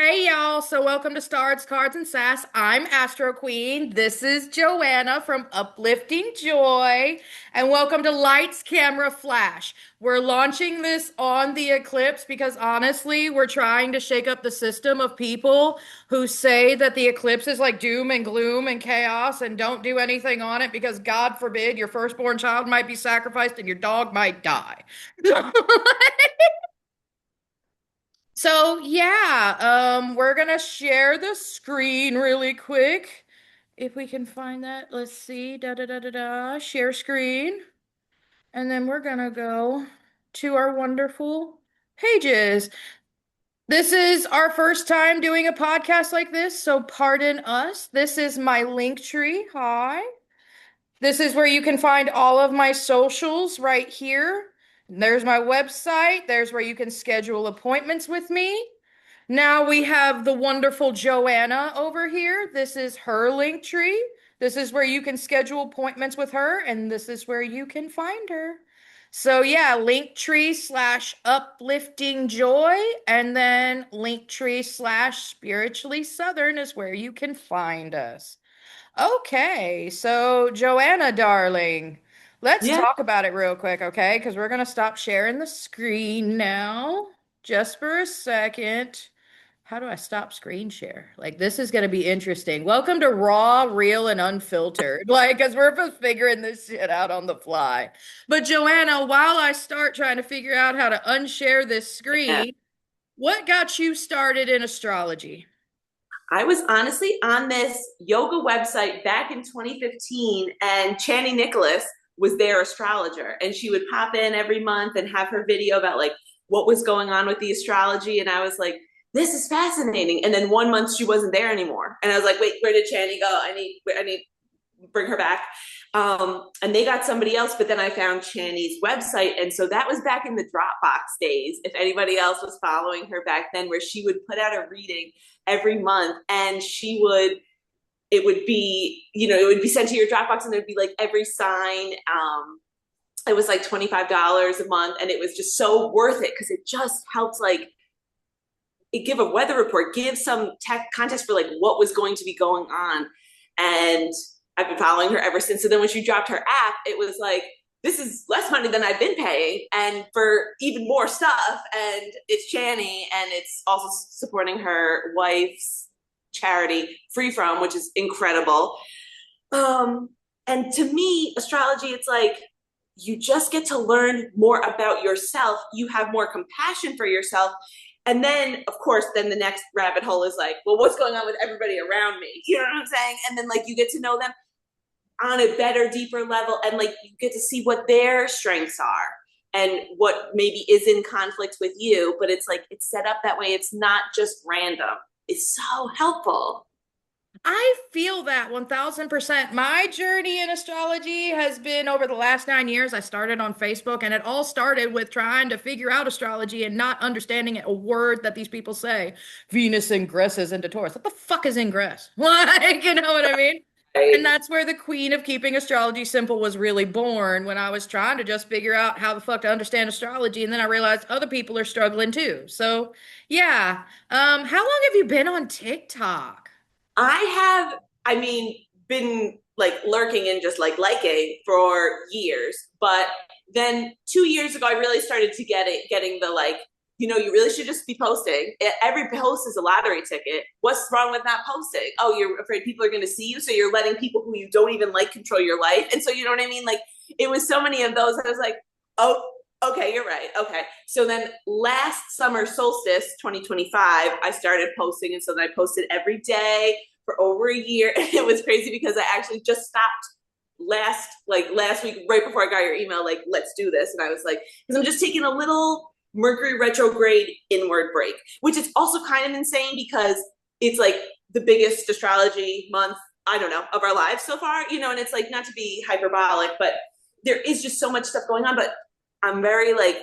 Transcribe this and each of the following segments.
Hey y'all, so welcome to Stars, Cards, and Sass. I'm Astro Queen. This is JoAnna from Uplifting Joy. And welcome to Lights, Camera, Flash. We're launching this on the eclipse because honestly, we're trying to shake up the system of people who say that the eclipse is like doom and gloom and chaos and don't do anything on it because God forbid your firstborn child might be sacrificed and your dog might die. So yeah, we're gonna share the screen really quick. If we can find that, let's see. Da da da da da. Share screen. And then we're gonna go to our wonderful pages. This is our first time doing a podcast like this, so pardon us. This is my link tree. Hi. This is where you can find all of my socials right here. There's my website. There's where you can schedule appointments with me. Now we have the wonderful JoAnna over here. This is her link tree. This is where you can schedule appointments with her, and this is where you can find her. So yeah, linktree/upliftingjoy, and then linktree/spiritually southern is where you can find us. Okay, so JoAnna, darling, let's Yeah, talk about it real quick, okay? Because we're gonna stop sharing the screen now, just for a second. How do I stop screen share? Like, this is gonna be interesting. Welcome to Raw, Real, and Unfiltered. Like, because we're both figuring this shit out on the fly. But JoAnna, while I start trying to figure out how to unshare this yeah. screen, what got you started in astrology? I was honestly on this yoga website back in 2015, and Channy Nicholas was their astrologer, and she would pop in every month and have her video about like what was going on with the astrology, and I was like, this is fascinating. And then one month she wasn't there anymore, and I was like, wait, where did Channy go? I need bring her back. And they got somebody else, but then I found Channy's website. And so that was back in the Dropbox days, if anybody else was following her back then, where she would put out a reading every month and it would be, it would be sent to your Dropbox and there'd be like every sign. It was like $25 a month and it was just so worth it because it just helped like it give a weather report, give some tech context for like what was going to be going on. And I've been following her ever since. So then when she dropped her app, it was like, this is less money than I've been paying and for even more stuff. And it's Channy and it's also supporting her wife's charity, Free From, which is incredible. Um, and to me, astrology, it's like you just get to learn more about yourself. You have more compassion for yourself. And then, of course, then the next rabbit hole is like, well, what's going on with everybody around me? You know what I'm saying? And then, like, you get to know them on a better, deeper level, and like, you get to see what their strengths are and what maybe is in conflict with you. But it's like, it's set up that way. It's not just random. It's so helpful. I feel that 1000%. My journey in astrology has been over the last 9 years. I started on Facebook, and it all started with trying to figure out astrology and not understanding a word that these people say. Venus ingresses into Taurus. What the fuck is ingress? Like, you know what I mean? And Right. that's where the queen of keeping astrology simple was really born when I was trying to just figure out how the fuck to understand astrology. And then I realized other people are struggling too. So, yeah. How long have you been on TikTok? I have, I mean, been like lurking and just like liking for years. But then 2 years ago, I really started to getting the like, you really should just be posting. Every post is a lottery ticket. What's wrong with not posting? Oh, you're afraid people are going to see you. So you're letting people who you don't even like control your life. And so, you know what I mean? Like, it was so many of those. I was like, oh, okay, you're right. Okay. So then last summer solstice 2025, I started posting. And so then I posted every day for over a year. And it was crazy because I actually just stopped last week, right before I got your email, like, let's do this. And I was like, because I'm just taking a little Mercury retrograde inward break, which is also kind of insane because it's like the biggest astrology month, I don't know, of our lives so far, and it's like not to be hyperbolic, but there is just so much stuff going on. But I'm very like,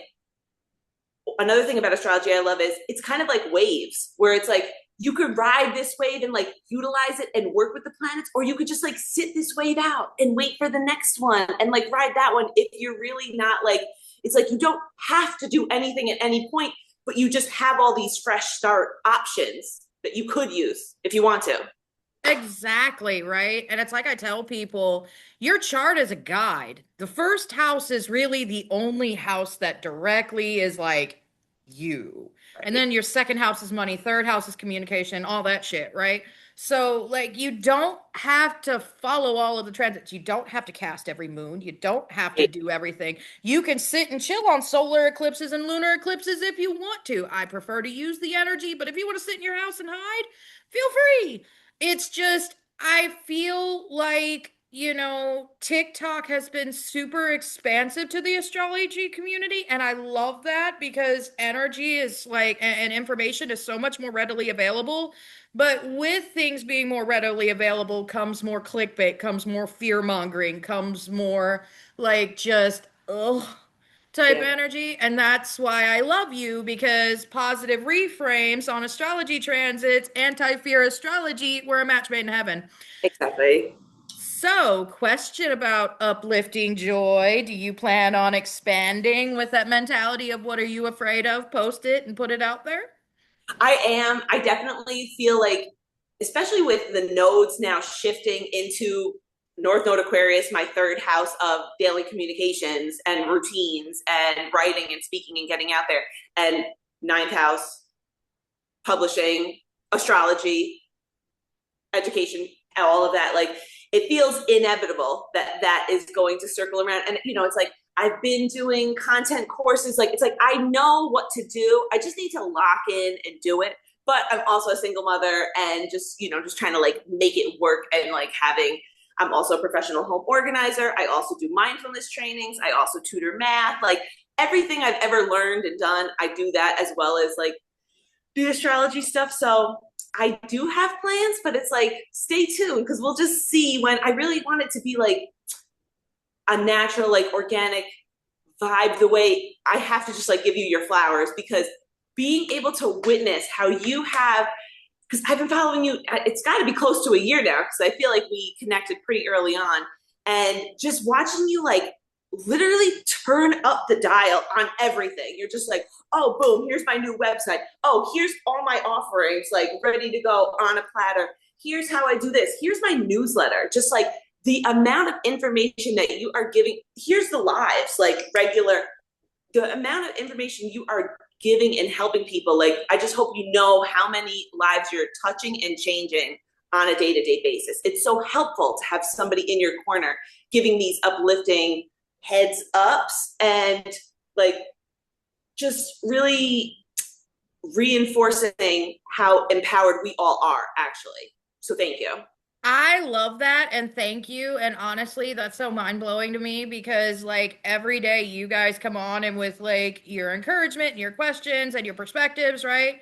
another thing about astrology I love is it's kind of like waves where it's like you could ride this wave and like utilize it and work with the planets, or you could just like sit this wave out and wait for the next one and like ride that one if you're really not like, it's like you don't have to do anything at any point, but you just have all these fresh start options. that you could use if you want to. Exactly, right? And it's like I tell people, your chart is a guide. The first house is really the only house that directly is like you. And Right. then your second house is money, third house is communication, all that shit, right? So, like, you don't have to follow all of the transits. You don't have to cast every moon. You don't have to Right. do everything. You can sit and chill on solar eclipses and lunar eclipses if you want to. I prefer to use the energy, but if you want to sit in your house and hide, feel free. It's just, I feel like, TikTok has been super expansive to the astrology community. And I love that because energy is like, and information is so much more readily available. But with things being more readily available comes more clickbait, comes more fear mongering, comes more like just, ugh, type Yeah, energy. And that's why I love you because positive reframes on astrology transits, anti fear astrology, we're a match made in heaven. exactly. So, question about uplifting joy. Do you plan on expanding with that mentality of what are you afraid of? Post it and put it out there? I am. I definitely feel like, especially with the nodes now shifting into North Node Aquarius, my third house of daily communications and routines and writing and speaking and getting out there, and ninth house, publishing, astrology, education, all of that. Like, it feels inevitable that that is going to circle around. And, it's like, I've been doing content courses. Like, it's like, I know what to do. I just need to lock in and do it. But I'm also a single mother and just trying to like make it work and like I'm also a professional home organizer. I also do mindfulness trainings. I also tutor math. Like everything I've ever learned and done, I do that as well as like the astrology stuff. So I do have plans, but it's like, stay tuned because we'll just see when I really want it to be like a natural, like organic vibe, the way I have to just like give you your flowers because being able to witness how you have, because I've been following you, it's got to be close to a year now because I feel like we connected pretty early on. And just watching you like literally turn up the dial on everything. You're just like, oh, boom, here's my new website. Oh, here's all my offerings, like ready to go on a platter. Here's how I do this. Here's my newsletter. Just like the amount of information that you are giving. Here's the lives, like regular, the amount of information you are giving and helping people. Like, I just hope you know how many lives you're touching and changing on a day-to-day basis. It's so helpful to have somebody in your corner giving these uplifting heads ups and like just really reinforcing how empowered we all are actually. So thank you. I love that and thank you. And honestly, that's so mind blowing to me because, like, every day you guys come on and with like your encouragement and your questions and your perspectives, right?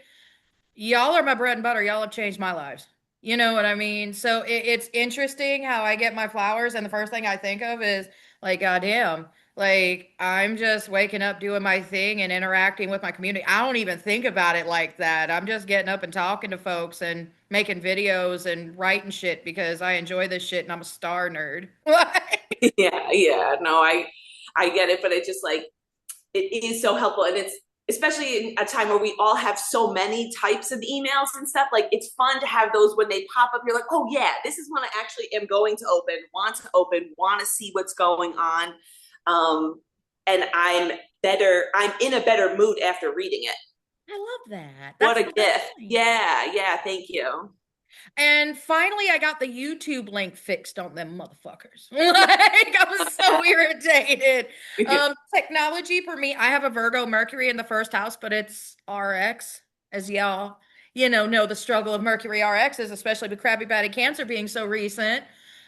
Y'all are my bread and butter. Y'all have changed my lives. You know what I mean? So it's interesting how I get my flowers, and the first thing I think of is like, goddamn, like I'm just waking up, doing my thing, and interacting with my community. I don't even think about it like that. I'm just getting up and talking to folks and making videos and writing shit because I enjoy this shit and I'm a star nerd. Yeah, yeah, no, I get it, but it just like it is so helpful, and it's especially in a time where we all have so many types of emails and stuff. Like it's fun to have those when they pop up. You're like, oh yeah, this is one I actually am going to open, want to see what's going on, um, and I'm in a better mood after reading it. I love that. What That's a the whole gift! point. Yeah, yeah, thank you. And finally, I got the YouTube link fixed on them motherfuckers. Like, I was so irritated. Technology for me, I have a Virgo Mercury in the first house, but it's RX, as y'all, know the struggle of Mercury RXs, especially with Krabby Patty Cancer being so recent.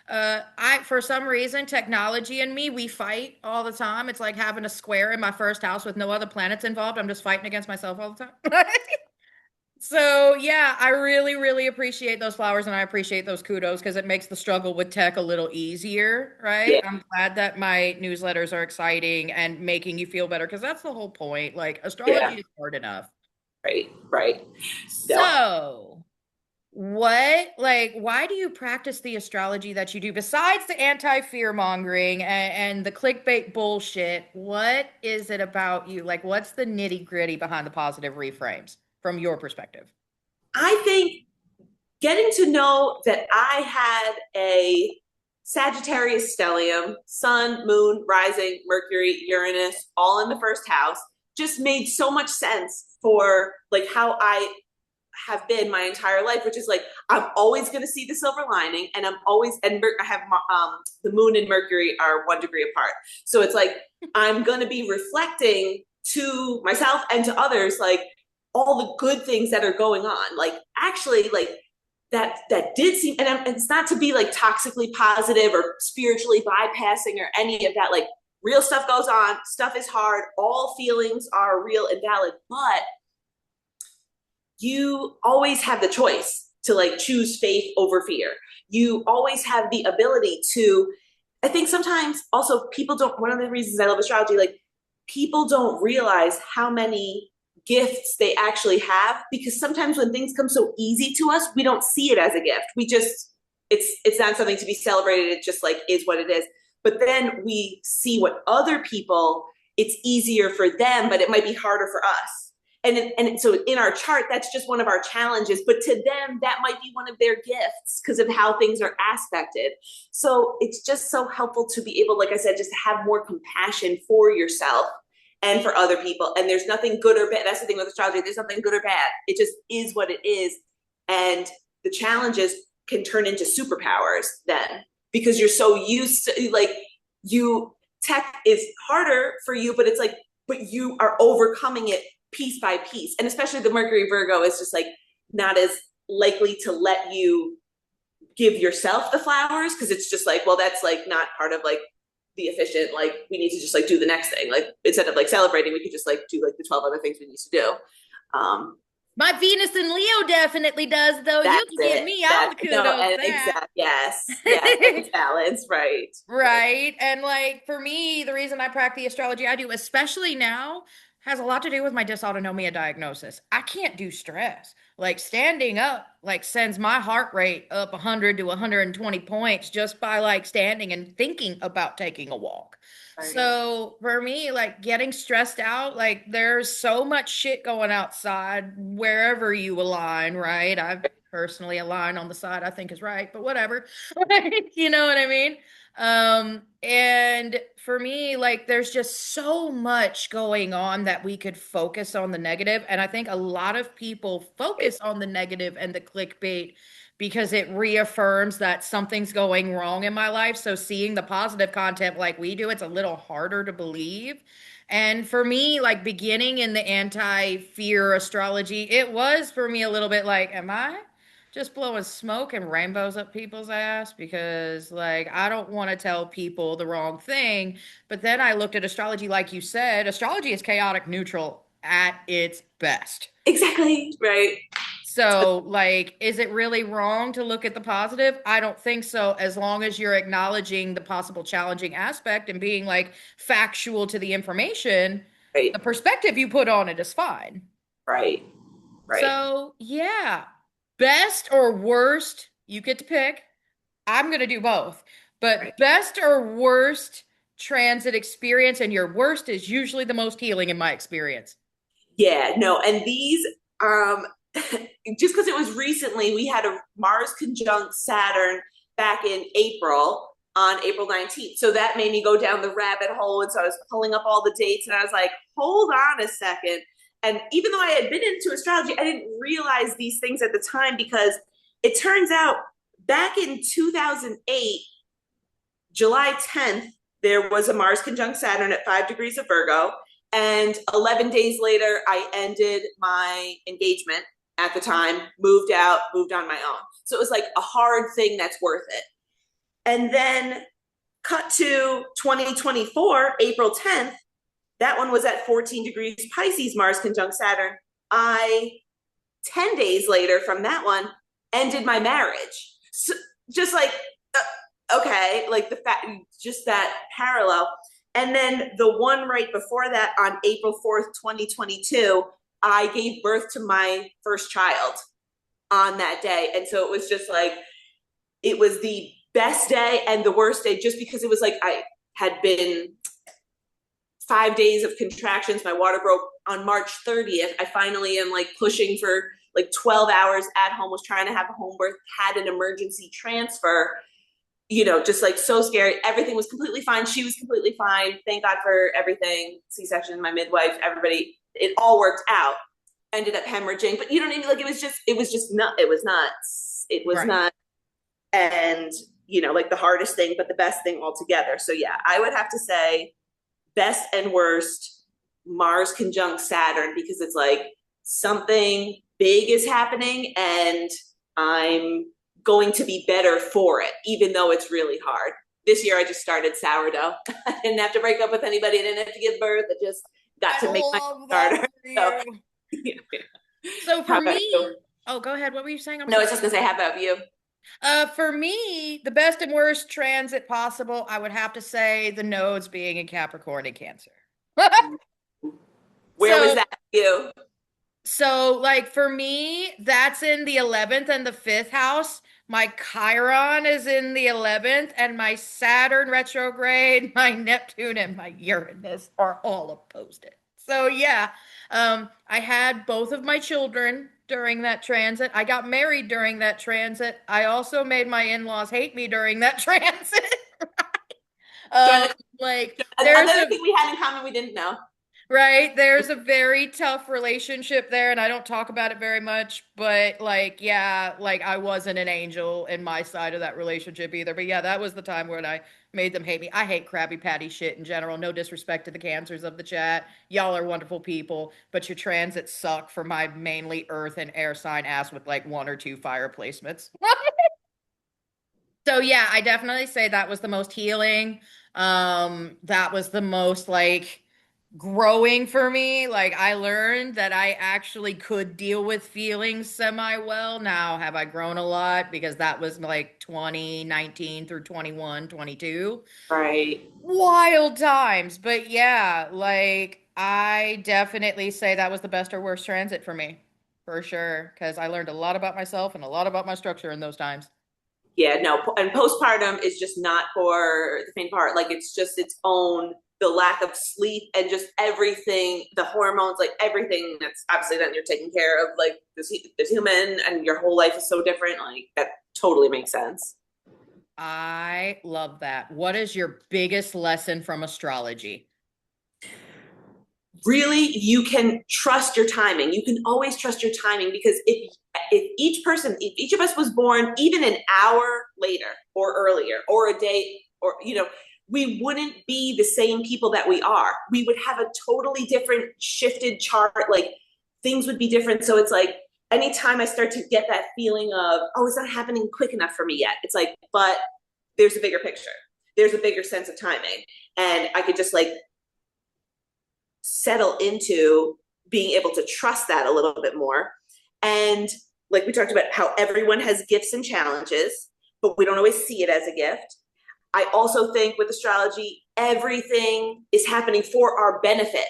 For some reason, technology and me, we fight all the time. It's like having a square in my first house with no other planets involved. I'm just fighting against myself all the time. So yeah, I really, really appreciate those flowers and I appreciate those kudos because it makes the struggle with tech a little easier, right? Yeah, I'm glad that my newsletters are exciting and making you feel better because that's the whole point. Like astrology yeah, is hard enough. right, right. No, So, why do you practice the astrology that you do besides the anti-fear mongering and the clickbait bullshit? What is it about you? Like, what's the nitty gritty behind the positive reframes from your perspective? I think getting to know that I had a Sagittarius stellium, sun, moon, rising, Mercury, Uranus, all in the first house, just made so much sense for like how I have been my entire life, which is like I'm always going to see the silver lining, and I'm always and I have the moon and Mercury are 1 degree apart, so it's like I'm going to be reflecting to myself and to others like all the good things that are going on. Like actually, like that did seem, and it's not to be like toxically positive or spiritually bypassing or any of that. Like real stuff goes on, stuff is hard, all feelings are real and valid, but you always have the choice to like choose faith over fear. You always have the ability to, I think sometimes also people don't, one of the reasons I love astrology, like people don't realize how many gifts they actually have, because sometimes when things come so easy to us, we don't see it as a gift. We just, it's not something to be celebrated. It just like is what it is. But then we see what other people, it's easier for them, but it might be harder for us. And so in our chart, that's just one of our challenges. But to them, that might be one of their gifts because of how things are aspected. So it's just so helpful to be able, like I said, just to have more compassion for yourself and for other people. And there's nothing good or bad. That's the thing with astrology. There's nothing good or bad. It just is what it is. And the challenges can turn into superpowers then, because you're so used to like tech is harder for you, but it's like, but you are overcoming it piece by piece. And especially the Mercury Virgo is just like not as likely to let you give yourself the flowers, because it's just like, well, that's like not part of like the efficient, like we need to just like do the next thing. Like instead of like celebrating, we could just like do like the 12 other things we need to do. My Venus in Leo definitely does, though. You That's can give it. me all That the no, kudos and there. exact yes, yes, and balance, right, right, Right. And like for me, the reason I practice the astrology I do, especially now, has a lot to do with my dysautonomia diagnosis. I can't do stress. Like standing up like sends my heart rate up 100 to 120 points just by like standing and thinking about taking a walk. right. So for me, like getting stressed out, like there's so much shit going outside wherever you align, right? I've personally aligned on the side I think is right, but whatever. You know what I mean? And for me, like there's just so much going on that we could focus on the negative. And I think a lot of people focus on the negative and the clickbait because it reaffirms that something's going wrong in my life. So seeing the positive content like we do, it's a little harder to believe. And for me, like beginning in the anti-fear astrology, it was for me a little bit like, am I just blowing smoke and rainbows up people's ass? Because like I don't want to tell people the wrong thing. But then I looked at astrology, like you said, astrology is chaotic neutral at its best. Exactly, right. So, like, is it really wrong to look at the positive? I don't think so, as long as you're acknowledging the possible challenging aspect and being like factual to the information, Right, the perspective you put on it is fine. right, right, So, yeah, best or worst, you get to pick. I'm going to do both, right. but best or worst transit experience, and your worst is usually the most healing in my experience. Yeah, no, and these just because it was recently, we had a Mars conjunct Saturn back in April on April 19th. So that made me go down the rabbit hole. And so I was pulling up all the dates and I was like, hold on a second. And even though I had been into astrology, I didn't realize these things at the time, because it turns out back in 2008, July 10th, there was a Mars conjunct Saturn at 5 degrees of Virgo. And 11 days later, I ended my engagement at the time, moved out, moved on my own. So it was like a hard thing that's worth it. And then cut to 2024, April 10th, that one was at 14 degrees Pisces, Mars conjunct Saturn. 10 days later from that one, ended my marriage. So just like, okay, like the fact, just that parallel. And then the one right before that, on April 4th, 2022, I gave birth to my first child on that day. And so it was just like, it was the best day and the worst day, just because it was like I had been 5 days of contractions. My water broke on March 30th, I finally am like pushing for like 12 hours at home, was trying to have a home birth, had an emergency transfer, just like so scary. Everything was completely fine. She was completely fine. Thank God for everything. C-section, my midwife, everybody, it all worked out. Ended up hemorrhaging, but you don't even like it was nuts. It was Right. not, and like the hardest thing, but the best thing altogether. So yeah, I would have to say best and worst, Mars conjunct Saturn, because it's like something big is happening and I'm going to be better for it, even though it's really hard. This year I just started sourdough. I didn't have to break up with anybody. I didn't have to give birth. I just got I to make my love that starter. for So, you. yeah. So How for about me, you? oh, go ahead. What were you saying? I'm No, I was sorry. just gonna say, how about you? For me, the best and worst transit possible, I would have to say the nodes being in Capricorn and Cancer. Where was So, that for you? like for me, that's in the 11th and the 5th house. My Chiron is in the 11th, and my Saturn retrograde, my Neptune, and my Uranus are all opposed it. So yeah, I had both of my children during that transit. I got married during that transit. I also made my in-laws hate me during that transit. Join Like there's another a thing we had in common we didn't know. Right. There's a very tough relationship there, and I don't talk about it very much, but like, yeah, like I wasn't an angel in my side of that relationship either. But yeah, that was the time when I made them hate me. I hate Krabby Patty shit in general. No disrespect to the cancers of the chat. Y'all are wonderful people, but your transits suck for my mainly earth and air sign ass with like one or two fire placements. So yeah, I definitely say that was the most healing. That was the most like growing for me. Like I learned that I actually could deal with feelings semi well. Now, have I grown a lot? Because that was like 2019 through 21, 22. Right. Wild times. But yeah, like I definitely say that was the best or worst transit for me. For sure. Because I learned a lot about myself and a lot about my structure in those times. Yeah, no, and postpartum is just not for the faint of heart. Like it's just its own, the lack of sleep and just everything, the hormones, like everything that's obviously then you're taking care of, like this human, and your whole life is so different. Like that totally makes sense. I love that. What is your biggest lesson from astrology? Really, you can trust your timing. You can always trust your timing, because if each of us was born even an hour later or earlier or a day, or we wouldn't be the same people that we are. We would have a totally different shifted chart. Like things would be different. So it's like anytime I start to get that feeling of, oh, it's not happening quick enough for me yet, it's like, but there's a bigger picture. There's a bigger sense of timing. And I could just like settle into being able to trust that a little bit more. And like we talked about, how everyone has gifts and challenges, but we don't always see it as a gift. I also think with astrology, everything is happening for our benefit.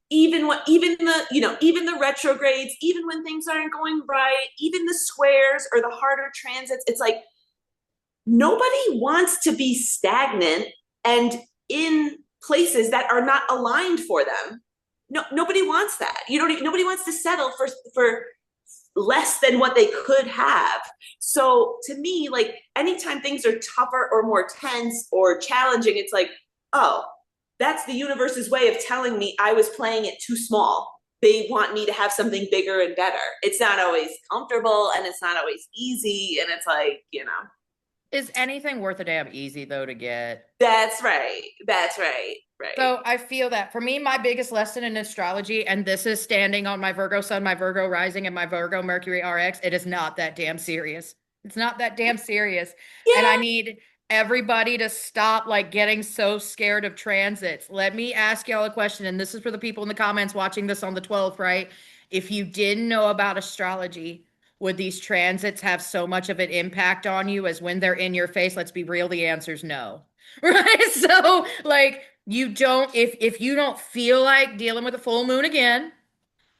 Even the retrogrades, even when things aren't going right, even the squares or the harder transits, it's like nobody wants to be stagnant and in places that are not aligned for them. No, nobody wants that. Nobody wants to settle for less than what they could have. So to me, like anytime things are tougher or more tense or challenging, it's like, oh, that's the universe's way of telling me I was playing it too small. They want me to have something bigger and better. It's not always comfortable and it's not always easy. And it's like, Is anything worth a damn easy though to get? that's right. That's right. Right. So I feel that for me, my biggest lesson in astrology, and this is standing on my Virgo sun, my Virgo rising, and my Virgo Mercury RX, it is not that damn serious. It's not that damn serious. And I Yeah. need everybody to stop like getting so scared of transits. Let me ask y'all a question, and this is for the people in the comments watching this on the 12th, right? If you didn't know about astrology, would these transits have so much of an impact on you as when they're in your face? Let's be real, the answer is no. Right? So, like, you don't if you don't feel like dealing with a full moon again,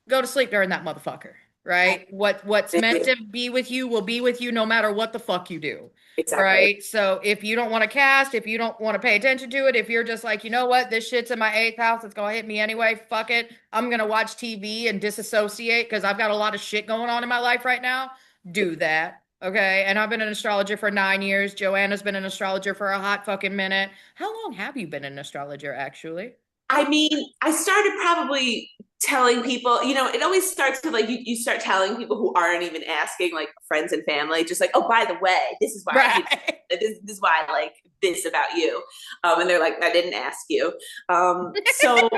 go to sleep during that motherfucker. right? What's meant to be with you will be with you no matter what the fuck you do. Exactly. Right. So if you don't want to cast, if you don't want to pay attention to it, if you're just like, you know what, this shit's in my eighth house, it's gonna hit me anyway. Fuck it. I'm gonna watch TV and disassociate because I've got a lot of shit going on in my life right now. Do that. Okay. And I've been an astrologer for 9 years. JoAnna's been an astrologer for a hot fucking minute. How long have you been an astrologer, actually? I mean, I started probably telling people, it always starts with like you start telling people who aren't even asking, like friends and family, just like, oh, by the way, this is why, Right. this is why I like this about you. And they're like, I didn't ask you. So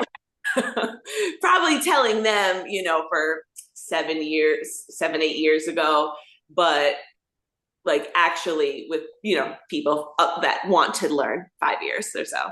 probably telling them, for 7 years, 7, 8 years ago, but like actually with, people that want to learn 5 years or so.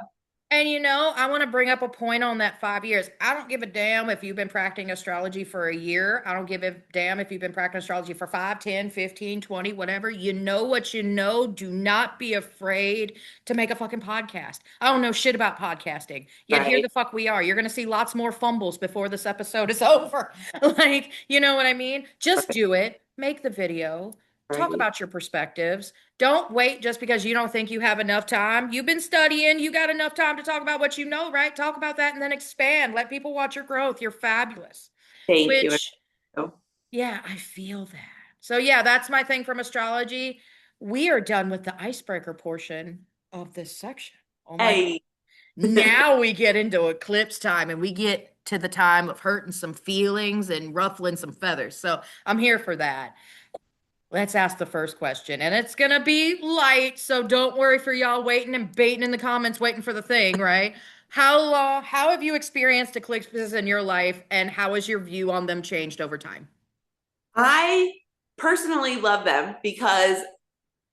And I want to bring up a point on that 5 years. I don't give a damn if you've been practicing astrology for a year. I don't give a damn if you've been practicing astrology for 5, 10, 15, 20, whatever. You know what you know. Do not be afraid to make a fucking podcast. I don't know shit about podcasting. Yet here Right. the fuck we are. You're going to see lots more fumbles before this episode is over. Like, you know what I mean? Just Right. do it. Make the video. Talk Right. about your perspectives. Don't wait just because you don't think you have enough time. You've been studying, you got enough time to talk about what you know, right? Talk about that and then expand. Let people watch your growth. You're fabulous. Thank you. Which, yeah, I feel that. So, yeah, that's my thing from astrology. We are done with the icebreaker portion of this section. Oh my God. Hey. Now we get into eclipse time and we get to the time of hurting some feelings and ruffling some feathers. So, I'm here for that. Let's ask the first question, and it's gonna be light, so don't worry for y'all waiting and baiting in the comments, waiting for the thing, right? How have you experienced eclipses in your life, and how has your view on them changed over time? I personally love them because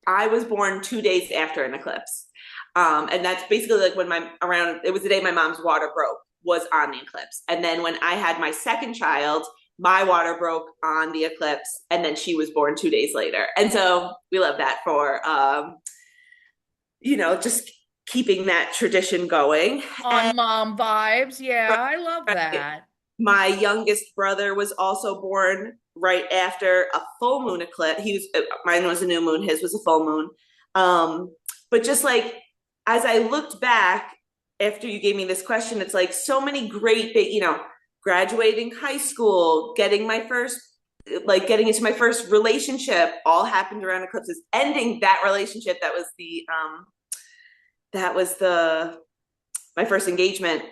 I was born 2 days after an eclipse. And that's basically like when it was the day my mom's water broke, was on the eclipse. And then when I had my second child, my water broke on the eclipse, and then she was born 2 days later. And so we love that for, just keeping that tradition going. And On mom vibes, yeah, I love that. my youngest brother was also born right after a full moon eclipse. Mine was a new moon, his was a full moon. But just like as I looked back after you gave me this question, it's like so many great big, graduating high school, getting into my first relationship, all happened around eclipses. Ending that relationship, that was the my first engagement.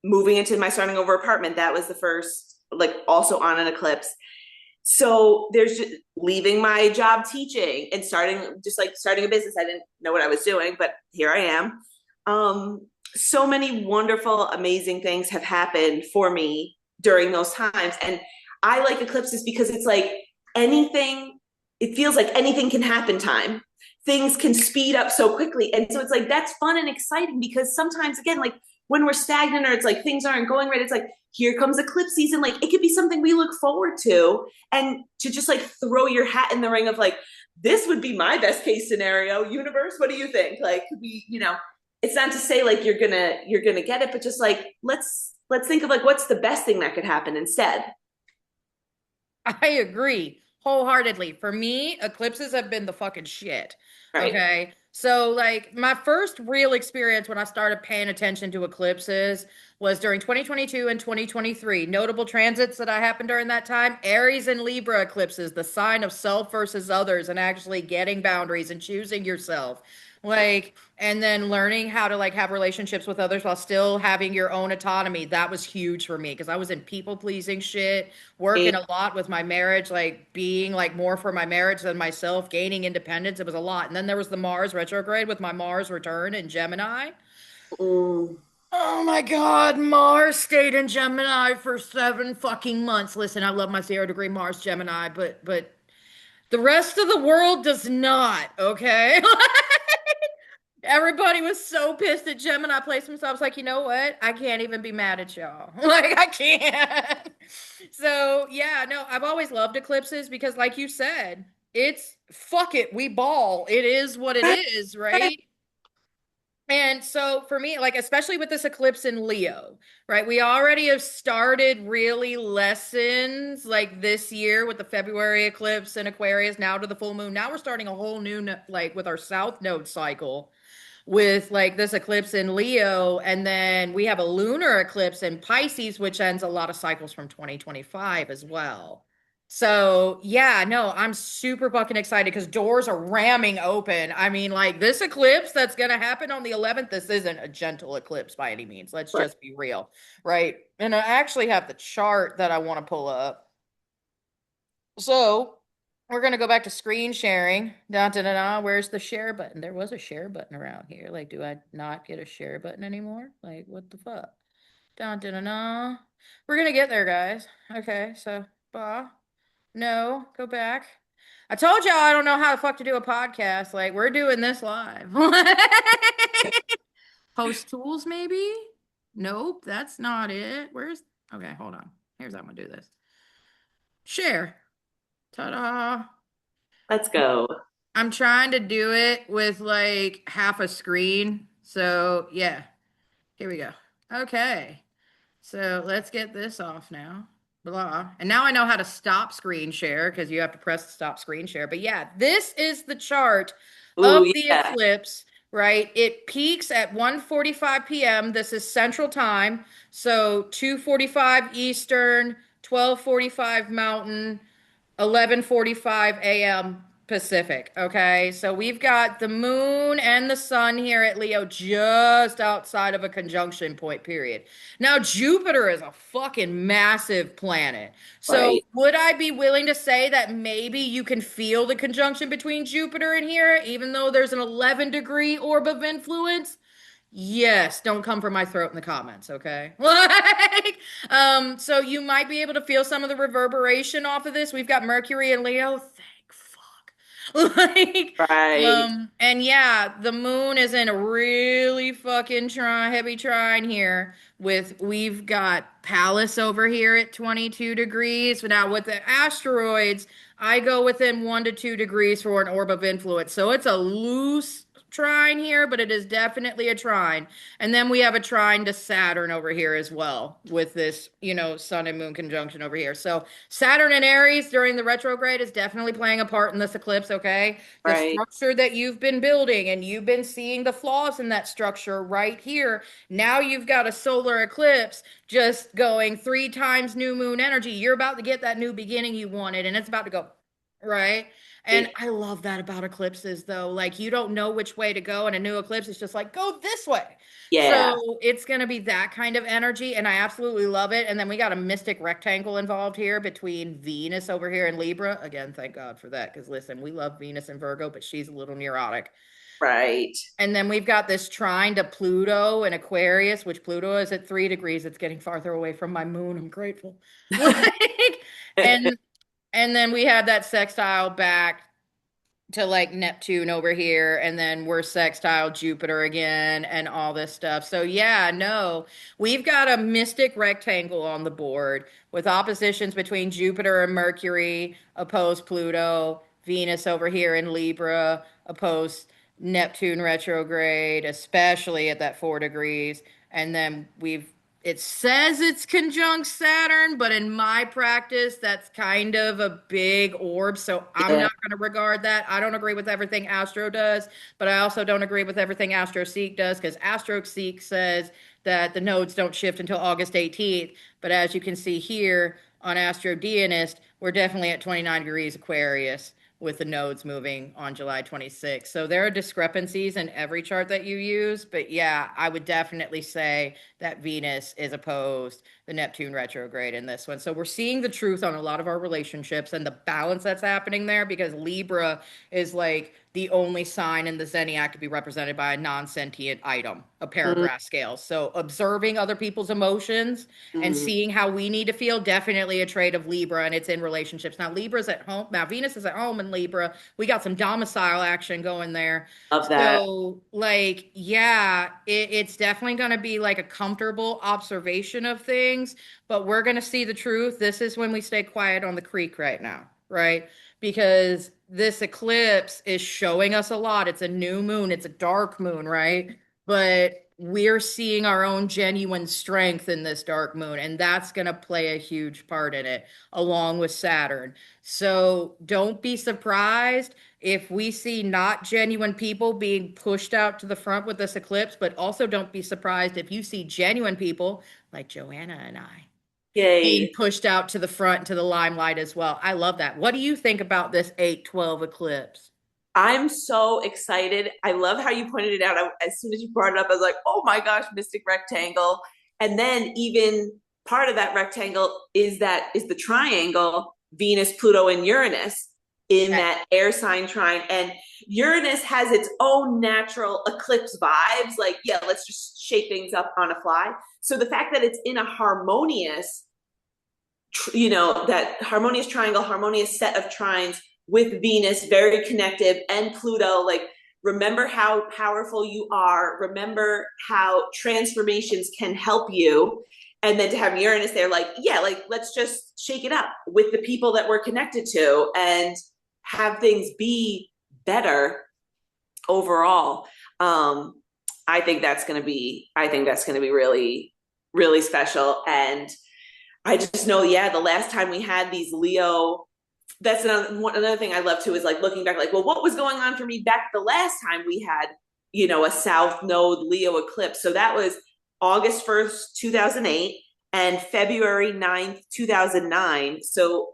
Moving into my starting over apartment, that was the first, like also on an eclipse. So there's just leaving my job teaching and starting a business. I didn't know what I was doing, but here I am. So many wonderful, amazing things have happened for me during those times. And I like eclipses because it's like anything, it feels like anything can happen time. Things can speed up so quickly. And so it's like, that's fun and exciting because sometimes, again, like when we're stagnant or it's like things aren't going right, it's like, here comes eclipse season. Like it could be something we look forward to, and to just like throw your hat in the ring of like, this would be my best case scenario. Universe, what do you think? Like, it's not to say like you're gonna get it, but just like let's think of like what's the best thing that could happen instead. I agree wholeheartedly. For me, eclipses have been the fucking shit. Right. Okay. So, like, my first real experience when I started paying attention to eclipses was during 2022 and 2023. Notable transits that I happened during that time: Aries and Libra eclipses, the sign of self versus others, and actually getting boundaries and choosing yourself. Like, and then learning how to like have relationships with others while still having your own autonomy. That was huge for me because I was in people pleasing shit, working a lot with my marriage, like being like more for my marriage than myself, gaining independence. It was a lot. And then there was the Mars retrograde with my Mars return in Gemini. Mm. Oh my God, Mars stayed in Gemini for 7 fucking months. Listen, I love my 0 degree Mars Gemini, but the rest of the world does not, okay? Everybody was so pissed that Gemini placed themselves like, you know what? I can't even be mad at y'all. Like, I can't. So, yeah, no, I've always loved eclipses because, like you said, it's fuck it, we ball. It is what it is, right? And so for me, like, especially with this eclipse in Leo, right? We already have started really lessons like this year with the February eclipse in Aquarius, now to the full moon. Now we're starting a whole new, like, with our South Node cycle with like this eclipse in Leo, and then we have a lunar eclipse in Pisces, which ends a lot of cycles from 2025 as well. So, yeah, no, I'm super fucking excited because doors are ramming open. I mean, like this eclipse that's going to happen on the 11th, this isn't a gentle eclipse by any means. Let's Right. just be real, right? And I actually have the chart that I want to pull up. So, we're gonna go back to screen sharing. Da, da, da, da. Where's the share button? There was a share button around here. Like, do I not get a share button anymore? Like, what the fuck? Da, da, da, da. We're gonna get there, guys. Okay, so, no, go back. I told y'all I don't know how the fuck to do a podcast. Like, we're doing this live. Post tools, maybe? Nope, that's not it. Okay, hold on. Here's how I'm gonna do this. Share. Ta-da. Let's go. I'm trying to do it with like half a screen. So, yeah, here we go. Okay. So, let's get this off now. Blah. And now I know how to stop screen share because you have to press stop screen share. But yeah, this is the chart Ooh, of the yeah. eclipse, right? It peaks at 1:45 p.m. This is Central Time. So, 2:45 Eastern, 12:45 Mountain, 11:45 a.m. Pacific. Okay. So we've got the moon and the sun here at Leo just outside of a conjunction point period. Now Jupiter is a fucking massive planet. So Right. would I be willing to say that maybe you can feel the conjunction between Jupiter and here, even though there's an 11-degree orb of influence? Yes, don't come for my throat in the comments, okay? Like, so you might be able to feel some of the reverberation off of this. We've got Mercury and Leo. Thank fuck. Like, Right. and yeah, the moon is in a really fucking heavy trine here with we've got Pallas over here at 22 degrees. Now with the asteroids, I go within 1 to 2 degrees for an orb of influence. So it's a loose trine here, but it is definitely a trine. And then we have a trine to Saturn over here as well with this, sun and moon conjunction over here. So Saturn and Aries during the retrograde is definitely playing a part in this eclipse, okay? The Right. structure that you've been building and you've been seeing the flaws in that structure right here. Now you've got a solar eclipse just going 3 times new moon energy. You're about to get that new beginning you wanted, and it's about to go, right? And I love that about eclipses, though. Like, you don't know which way to go, and a new eclipse is just like, go this way. Yeah. So it's going to be that kind of energy, and I absolutely love it. And then we got a mystic rectangle involved here between Venus over here and Libra. Again, thank God for that, because listen, we love Venus and Virgo, but she's a little neurotic. Right. And then we've got this trine to Pluto and Aquarius, which Pluto is at 3 degrees. It's getting farther away from my moon. I'm grateful. Like, and and then we have that sextile back to like Neptune over here, and then we're sextile Jupiter again, and all this stuff. So, yeah, no, we've got a mystic rectangle on the board with oppositions between Jupiter and Mercury, opposed Pluto, Venus over here in Libra, opposed Neptune retrograde, especially at that 4 degrees. And then it says it's conjunct Saturn, but in my practice, that's kind of a big orb. So I'm Yeah. not going to regard that. I don't agree with everything Astro does, but I also don't agree with everything Astro Seek does because Astro Seek says that the nodes don't shift until August 18th. But as you can see here on Astro Deist, we're definitely at 29 degrees Aquarius with the nodes moving on July 26th. So there are discrepancies in every chart that you use. But yeah, I would definitely say that Venus is opposed the Neptune retrograde in this one. So we're seeing the truth on a lot of our relationships and the balance that's happening there because Libra is like the only sign in the zodiac to be represented by a non-sentient item, a paragraph scale. So observing other people's emotions and Mm-hmm. seeing how we need to feel, definitely a trait of Libra, and it's in relationships. Now Libra's at home. Now Venus is at home in Libra. We got some domicile action going there. Love that. So, like, yeah, it's definitely going to be like a comfortable observation of things, but we're going to see the truth. This is when we stay quiet on the creek right now, right? Because this eclipse is showing us a lot. It's a new moon, it's a dark moon, right? but we're seeing our own genuine strength in this dark moon, and that's going to play a huge part in it, along with Saturn. So don't be surprised if we see not genuine people being pushed out to the front with this eclipse, but also don't be surprised if you see genuine people like JoAnna and I being Yay. pushed out to the front, to the limelight as well. I love that. What do you think about this 8/12 eclipse? I'm so excited. I love how you pointed it out. As soon as you brought it up, I was like, oh my gosh, Mystic Rectangle. And then even part of that rectangle is the triangle, Venus, Pluto, and Uranus in That that air sign trine. And Uranus has its own natural eclipse vibes. Like, yeah, let's just shake things up on a fly. So the fact that it's in a harmonious, that harmonious triangle, harmonious set of trines with Venus, very connective, and Pluto, like, remember how powerful you are, remember how transformations can help you. And then to have Uranus there, like, yeah, like, let's just shake it up with the people that we're connected to and have things be better overall. I think that's going to be really, really special. And I just know, yeah, the last time we had these Leo, that's another thing I love too, is like looking back, like, well, what was going on for me back the last time we had, a South Node Leo eclipse? So that was August 1st, 2008, and February 9th, 2009. So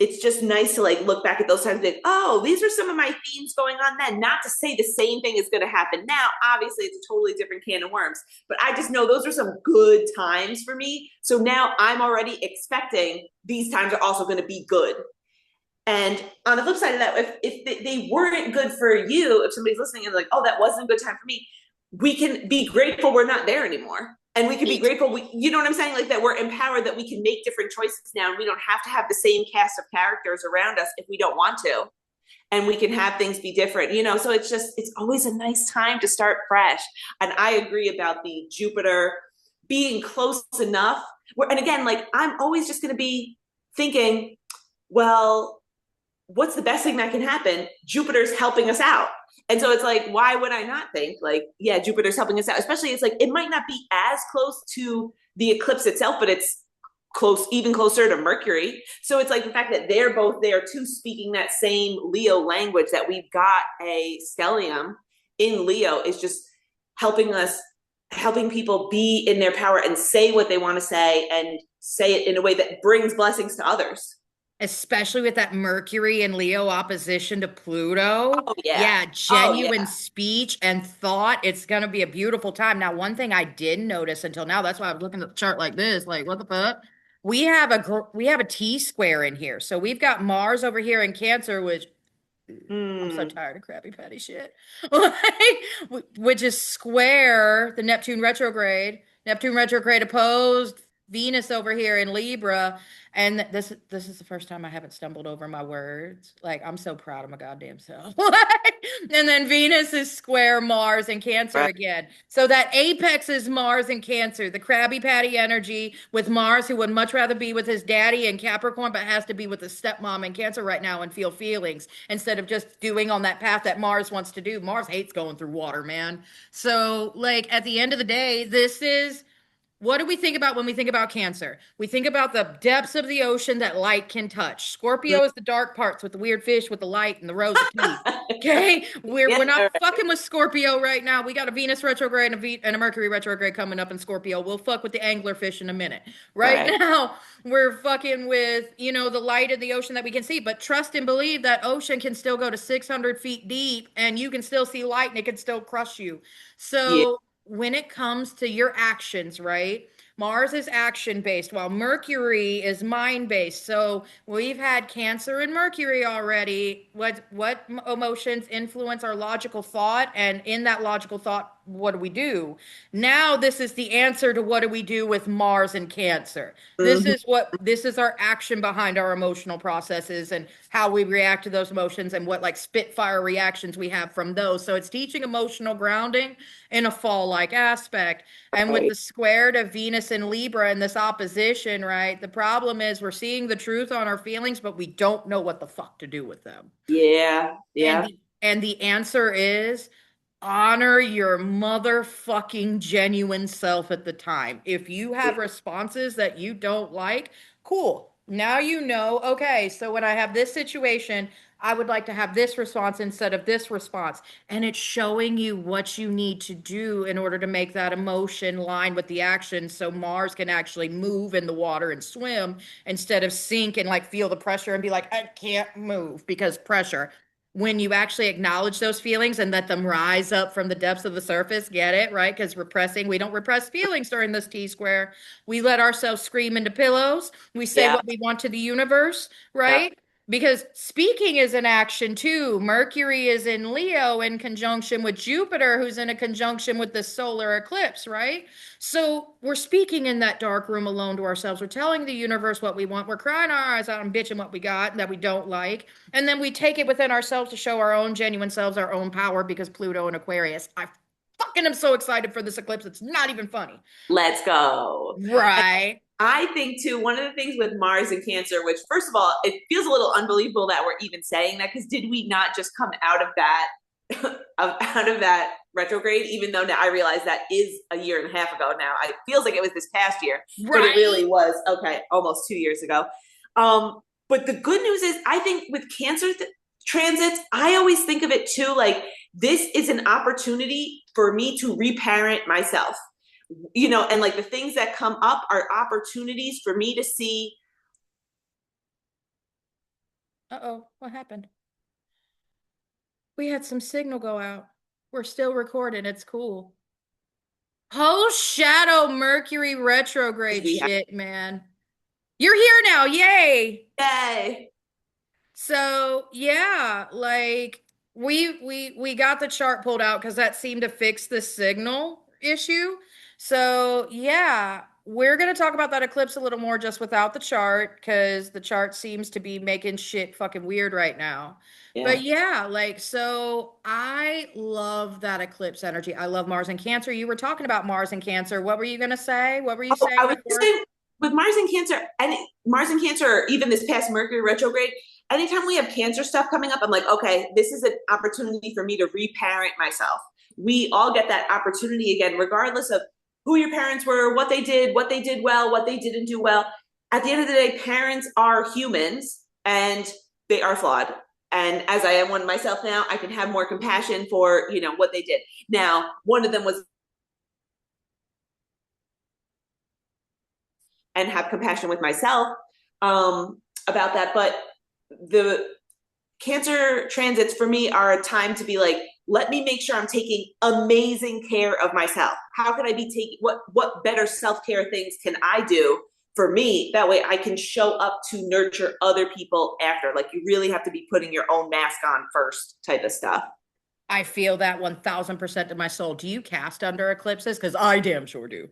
it's just nice to like look back at those times and think, oh, these are some of my themes going on then. Not to say the same thing is going to happen now. Obviously, it's a totally different can of worms, but I just know those are some good times for me. So now I'm already expecting these times are also going to be good. And on the flip side of that, if they weren't good for you, if somebody's listening and like, oh, that wasn't a good time for me, we can be grateful we're not there anymore. And we can be grateful, you know what I'm saying? Like that we're empowered that we can make different choices now and we don't have to have the same cast of characters around us if we don't want to. And we can have things be different, So it's always a nice time to start fresh. And I agree about the Jupiter being close enough. And again, like I'm always just going to be thinking, well, what's the best thing that can happen? Jupiter's helping us out. And so it's like, why would I not think like, yeah, Jupiter's helping us out? Especially it's like, it might not be as close to the eclipse itself, but it's close, even closer to Mercury. So it's like the fact that they're both there too, speaking that same Leo language, that we've got a stellium in Leo is just helping us, helping people be in their power and say what they want to say and say it in a way that brings blessings to others. especially with that Mercury and Leo opposition to Pluto. Oh yeah. Yeah, Oh genuine yeah. speech and thought. It's going to be a beautiful time. Now, one thing I didn't notice until now, that's why I was looking at the chart like this, like what the fuck? We have a T square in here. So we've got Mars over here in Cancer, which I'm so Mm, tired of Krabby Patty shit. Which is square the Neptune retrograde. Neptune retrograde opposed Venus over here in Libra. And this is the first time I haven't stumbled over my words. Like I'm so proud of my goddamn self. And then Venus is square Mars and Cancer right. again. So that apex is Mars and Cancer, the Krabby Patty energy with Mars, who would much rather be with his daddy in Capricorn, but has to be with his stepmom in Cancer right now and feel feelings instead of just doing on that path that Mars wants to do. Mars hates going through water, man. So, like, at the end of the day, this is what do we think about when we think about Cancer? We think about the depths of the ocean that light can touch. Scorpio is the dark parts with the weird fish with the light and the rows of teeth. Okay, we're Yeah, not right. fucking with Scorpio right now. We got a Venus retrograde and a Mercury retrograde coming up in Scorpio. We'll fuck with the anglerfish in a minute. Right Right. now, we're fucking with the light in the ocean that we can see. But trust and believe that ocean can still go to 600 feet deep, and you can still see light, and it can still crush you. Yeah. So when it comes to your actions, right? Mars is action based, while Mercury is mind based. So we've had Cancer and Mercury already. What emotions influence our logical thought, and in that logical thought, what do we do? Now this is the answer to what do we do with Mars and Cancer. Mhm. This is our action behind our emotional processes and how we react to those emotions and what like spitfire reactions we have from those. So it's teaching emotional grounding in a fall like aspect. And with Right. the square to Venus and Libra in this opposition, right? The problem is we're seeing the truth on our feelings, but we don't know what the fuck to do with them. Yeah. And Yeah. the answer is honor your motherfucking genuine self at the time. If you have responses that you don't like, cool. Now you know, okay, so when I have this situation, I would like to have this response instead of this response. And it's showing you what you need to do in order to make that emotion line with the action so Mars can actually move in the water and swim instead of sink and like feel the pressure and be like, I can't move because pressure. When you actually acknowledge those feelings and let them rise up from the depths of the surface, get it, right? Because repressing, we don't repress feelings during this T square. We let ourselves scream into pillows. We say Yeah. what we want to the universe, Yep. right? Because speaking is an action too. Mercury is in Leo in conjunction with Jupiter, who's in a conjunction with the solar eclipse, right? So we're speaking in that dark room alone to ourselves. We're telling the universe what we want. We're crying our eyes out and bitching what we got that we don't like. And then we take it within ourselves to show our own genuine selves, our own power, because Pluto and Aquarius. I fucking am so excited for this eclipse. It's not even funny. Let's go. Right. I think too, one of the things with Mars and Cancer, which first of all, it feels a little unbelievable that we're even saying that because did we not just come out of that out of that retrograde? Even though now I realize that is a year and a half ago now. It feels like it was this past year, but it Right. really was okay, almost 2 years ago. But the good news is, I think with Cancer transits, I always think of it too like this is an opportunity for me to reparent myself, and like the things that come up are opportunities for me to see. Uh-oh, what happened? We had some signal go out. We're still recording. It's cool. Whole shadow Mercury retrograde We have, shit, man. You're here now. Yay. yay. So yeah, like we got the chart pulled out because that seemed to fix the signal issue. So yeah, we're gonna talk about that eclipse a little more just without the chart because the chart seems to be making shit fucking weird right now. But Yeah. yeah, like so I love that eclipse energy. I love Mars and Cancer. You were talking about Mars and Cancer. What were you gonna say? What were you Oh, saying I was just before? saying with Mars and Cancer, and Mars and Cancer, or even this past Mercury retrograde, anytime we have Cancer stuff coming up, I'm like, okay, this is an opportunity for me to reparent myself. We all get that opportunity again, regardless of who your parents were, what they did well, what they didn't do well. At the end of the day, parents are humans and they are flawed. And as I am one myself now, I can have more compassion for, what they did. Now, one of them was and have compassion with myself about that. But the Cancer transits for me are a time to be like, let me make sure I'm taking amazing care of myself. How can I be taking what better self-care things can I do for me? That way I can show up to nurture other people after. Like you really have to be putting your own mask on first type of stuff. I feel that 1000% in my soul. Do you cast under eclipses? Because I damn sure do.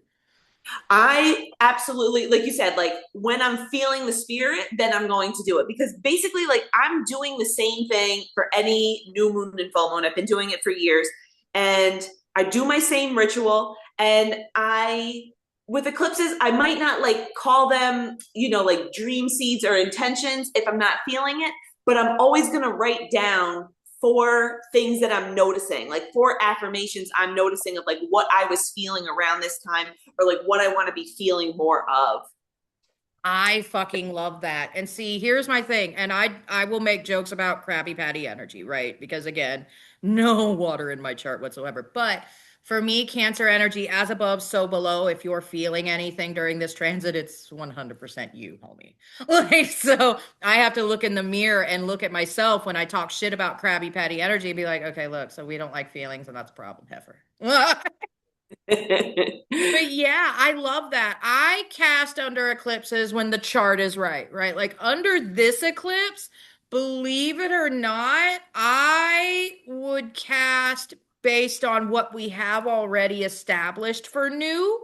I absolutely, like you said, like when I'm feeling the spirit, then I'm going to do it because basically, like I'm doing the same thing for any new moon and full moon. I've been doing it for years and I do my same ritual. And with eclipses, I might not like call them, like dream seeds or intentions if I'm not feeling it, but I'm always going to write down four things that I'm noticing, like four affirmations I'm noticing of like what I was feeling around this time or like what I want to be feeling more of. I fucking love that. And see, here's my thing. And I will make jokes about Krabby Patty energy, right? Because again, no water in my chart whatsoever. But for me, Cancer energy, as above, so below. If you're feeling anything during this transit, it's 100% you, homie. Like, so I have to look in the mirror and look at myself when I talk shit about Krabby Patty energy and be like, okay, look, so we don't like feelings, and that's a problem, heifer. But yeah, I love that. I cast under eclipses when the chart is right, right? Like under this eclipse, believe it or not, I would cast based on what we have already established for new.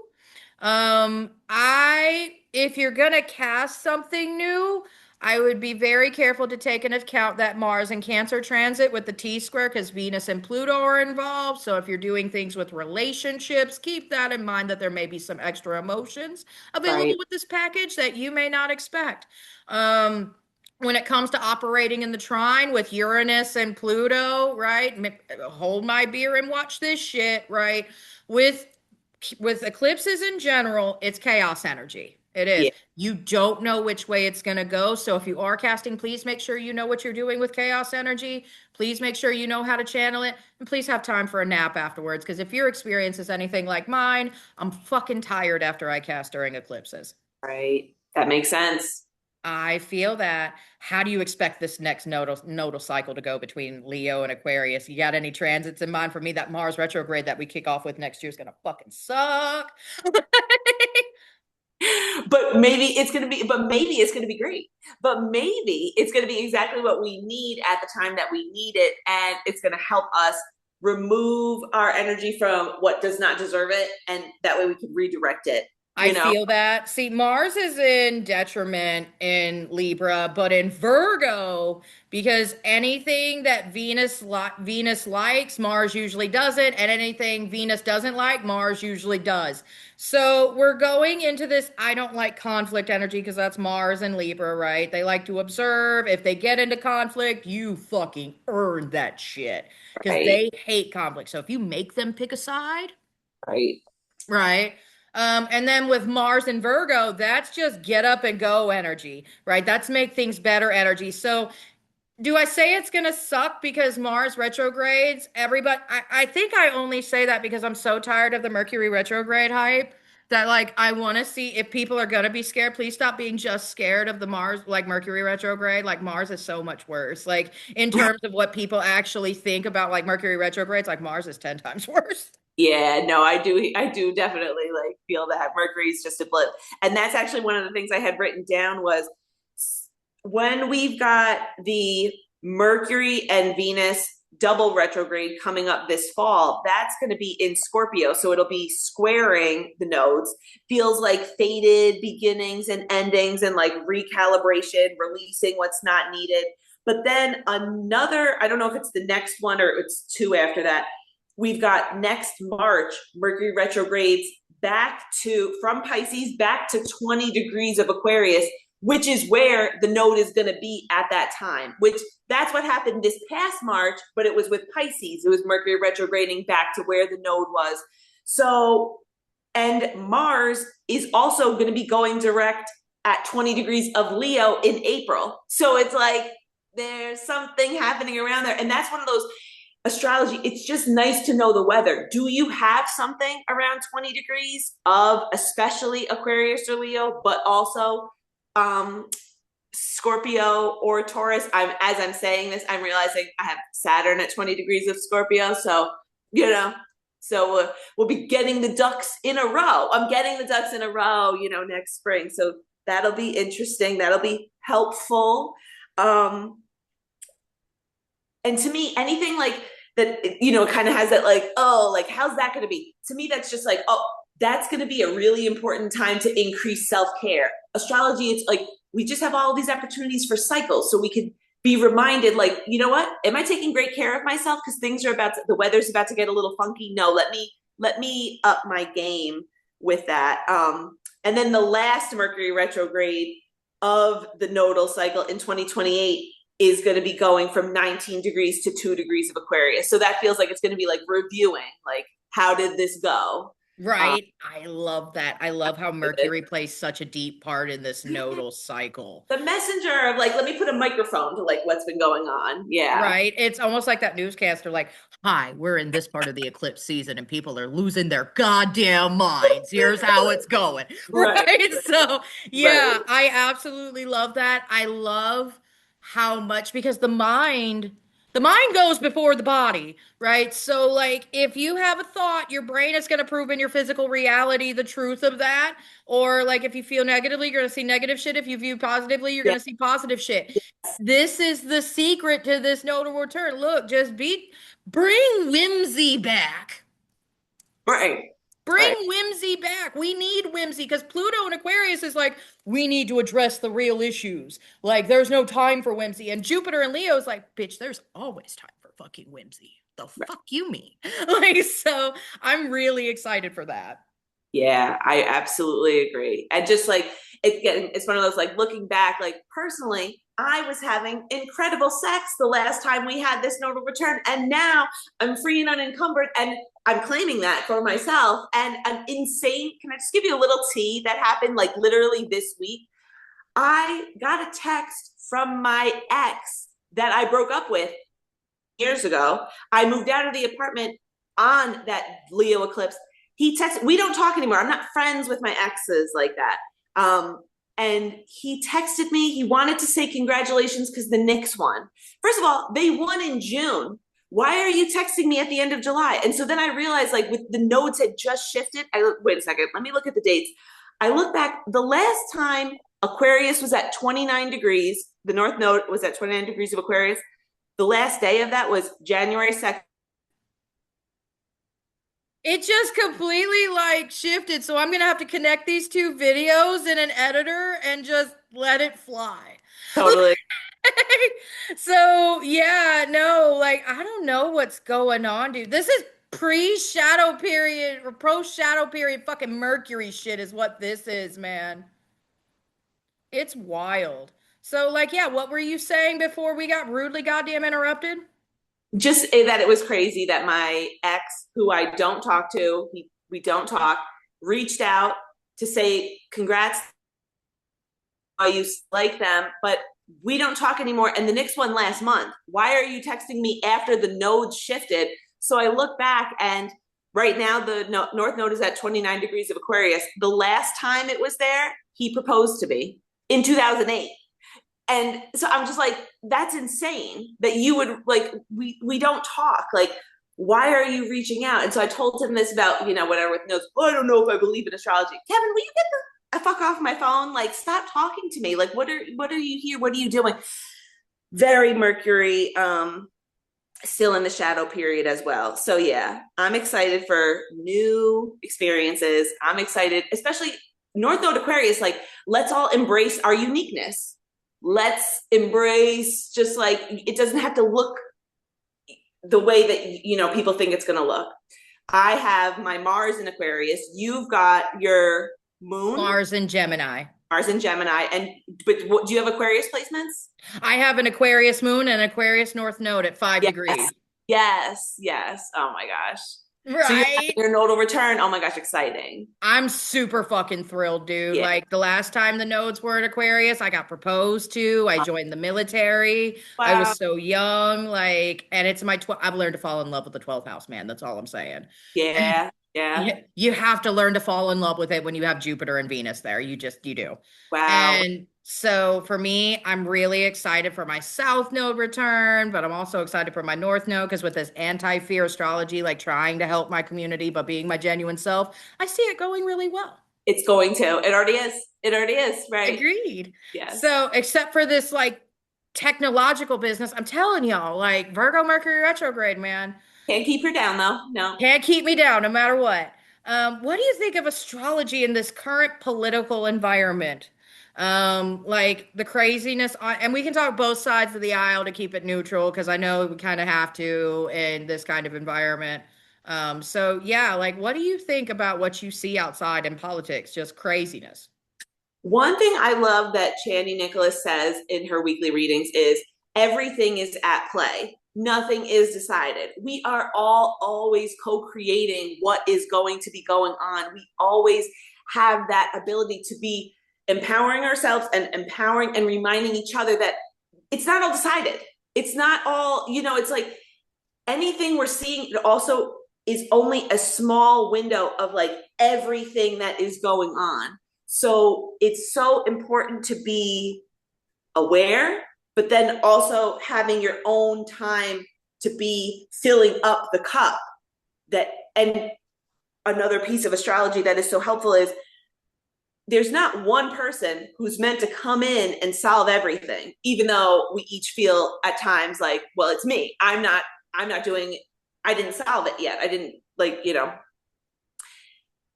If you're gonna cast something new, I would be very careful to take into account that Mars and Cancer transit with the T square because Venus and Pluto are involved. So if you're doing things with relationships, keep that in mind that there may be some extra emotions available Right. with this package that you may not expect. Um, when it comes to operating in the trine with Uranus and Pluto, right? Hold my beer and watch this shit, right? With with eclipses in general, it's chaos energy. It is. Yeah, You don't know which way it's going to go. So if you are casting, please make sure you know what you're doing with chaos energy. Please make sure you know how to channel it. And please have time for a nap afterwards. Because if your experience is anything like mine, I'm fucking tired after I cast during eclipses. right. That makes sense. I feel that. How do you expect this next nodal cycle to go between Leo and Aquarius? You got any transits in mind for me? That Mars retrograde that we kick off with next year is gonna fucking suck. But maybe it's gonna be great. But maybe it's gonna be exactly what we need at the time that we need it, and it's gonna help us remove our energy from what does not deserve it, and that way we can redirect it, I you know? feel that. See, Mars is in detriment in Libra, but in Virgo, because anything that Venus likes, Mars usually doesn't, and anything Venus doesn't like, Mars usually does. So we're going into this. I don't like conflict energy because that's Mars and Libra, right? They like to observe. If they get into conflict, you fucking earn that shit because Right, they hate conflict. So if you make them pick a side, right. right? And then with Mars and Virgo, that's just get up and go energy, right? That's make things better energy. So do I say it's gonna suck because Mars retrogrades? Everybody, I think I only say that because I'm so tired of the Mercury retrograde hype that like I want to see if people are gonna be scared. Please stop being just scared of the Mars, like Mercury retrograde. Like Mars is so much worse. Like in terms of what people actually think about like Mercury retrogrades, like Mars is 10 times worse. Yeah, no, I do definitely like feel that Mercury's just a blip. And that's actually one of the things I had written down was when we've got the Mercury and Venus double retrograde coming up this fall, that's going to be in Scorpio. So it'll be squaring the nodes. Feels like faded beginnings and endings and like recalibration, releasing what's not needed. But then another, I don't know if it's the next one or it's two after that. We've got next March, Mercury retrogrades back to from Pisces back to 20 degrees of Aquarius, which is where the node is going to be at that time, which that's what happened this past March, but it was with Pisces. It was Mercury retrograding back to where the node was. So, and Mars is also going to be going direct at 20 degrees of Leo in April. So it's like there's something happening around there. And that's one of those astrology, it's just nice to know the weather. Do you have something around 20 degrees of especially Aquarius or Leo, but also um Scorpio or Taurus? I'm saying this, I'm realizing I have Saturn at 20 degrees of Scorpio, so you know, so we'll be getting the ducks in a row. I'm getting the ducks in a row, next spring. So that'll be interesting. That'll be helpful. And to me, anything like that, kind of has that like, oh, like, how's that going to be? To me, that's just like, oh, that's going to be a really important time to increase self care. Astrology, it's like, we just have all these opportunities for cycles. So we could be reminded, like, you know what? Am I taking great care of myself? Because the weather's about to get a little funky. No, let me up my game with that. And then the last Mercury retrograde of the nodal cycle in 2028 is going to be going from 19 degrees to 2 degrees of Aquarius. So that feels like it's going to be like reviewing, like, how did this go? Um, Right. I love that. I love how Mercury plays such a deep part in this nodal cycle. the messenger of like, let me put a microphone to like what's been going on. Yeah. Right. It's almost like that newscaster, like, hi, we're in this part of the eclipse season and people are losing their goddamn minds. Here's how it's going. Right. Right. So, Right. yeah, I absolutely love that. I love how much because the mind goes before the body, right? So, like, if you have a thought, your brain is going to prove in your physical reality the truth of that. Or, like, if you feel negatively, you're going to see negative shit. If you view positively, you're Yeah. going to see positive shit. This is the secret to this notable return. Look, bring whimsy back. Right. Bring Right. whimsy back. We need whimsy because Pluto and Aquarius is like, we need to address the real issues. Like, there's no time for whimsy. And Jupiter and Leo is like, bitch, there's always time for fucking whimsy. The Right. fuck you mean? Like, so I'm really excited for that. Yeah, I absolutely agree. And just like it's one of those like looking back, like personally, I was having incredible sex the last time we had this nodal return. And now I'm free and unencumbered. And I'm claiming that for myself. And an insane, can I just give you a little tea that happened like literally this week? I got a text from my ex that I broke up with years ago. I moved out of the apartment on that Leo eclipse. He texted, we don't talk anymore. I'm not friends with my exes like that. And he texted me. He wanted to say congratulations because the Knicks won. First of all, they won in June. Why are you texting me at the end of July? And so then I realized, like, with the nodes had just shifted. Wait a second. Let me look at the dates. I look back. The last time Aquarius was at 29 degrees, the North Node was at 29 degrees of Aquarius. The last day of that was January 2nd. It just completely like shifted. So I'm gonna have to connect these two videos in an editor and just let it fly. Totally. So yeah, no, like I don't know what's going on, dude. This is pre-shadow period or post-shadow period fucking Mercury shit is what this is, man. It's wild. So like, yeah, what were you saying before we got rudely goddamn interrupted? Just that it was crazy that my ex, who I don't talk to, we don't talk, reached out to say congrats. I used to like them, but we don't talk anymore. And the Knicks won last month. Why are you texting me after the nodes shifted? So I look back, and right now the North Node is at 29 degrees of Aquarius. The last time it was there, he proposed to me in 2008. And so I'm just like, that's insane that you would like, we don't talk. Like, why are you reaching out? And so I told him this about, whatever with notes. Oh, I don't know if I believe in astrology. Kevin, will you get the fuck off my phone? Like, stop talking to me. Like, what are you here? What are you doing? Very Mercury, still in the shadow period as well. So yeah, I'm excited for new experiences. I'm excited, especially North Node Aquarius. Like, let's all embrace our uniqueness. Let's embrace, just like, it doesn't have to look the way that people think it's going to look. I have my Mars in Aquarius. You've got your moon, Mars and Gemini. Mars in Gemini. But do you have Aquarius placements? I have an Aquarius moon and Aquarius North Node at 5 degrees. Yes. Oh my gosh. So you're having Right? your nodal return. Oh my gosh, exciting. I'm super fucking thrilled, dude. Yeah. Like the last time the nodes were in Aquarius, I got proposed to. I joined the military. I Wow. was so young. Like, and it's my 12th. I've learned to fall in love with the 12th house, man. That's all I'm saying. Yeah. Yeah. You have to learn to fall in love with it when you have Jupiter and Venus there. You do. Wow. And so for me, I'm really excited for my South Node return, but I'm also excited for my North Node because with this anti-fear astrology, like trying to help my community, but being my genuine self, I see it going really well. It's going to. It already is. It already is. Right. Agreed. Yes. So, except for this like technological business, I'm telling y'all, like Virgo Mercury retrograde, man. Can't keep her down though. No. Can't keep me down no matter what. What do you think of astrology in this current political environment? Like the craziness on, and we can talk both sides of the aisle to keep it neutral because I know we kind of have to in this kind of environment. So yeah, like what do you think about what you see outside in politics? Just craziness. One thing I love that Channy Nicholas says in her weekly readings is everything is at play. Nothing is decided. We are all always co-creating what is going to be going on. We always have that ability to be empowering ourselves and empowering and reminding each other that it's not all decided. It's not all, it's like anything we're seeing, it also is only a small window of like everything that is going on. So it's so important to be aware, but then also having your own time to be filling up the cup. And another piece of astrology that is so helpful is there's not one person who's meant to come in and solve everything, even though we each feel at times like, well, it's me. I'm not doing, I didn't solve it yet. I didn't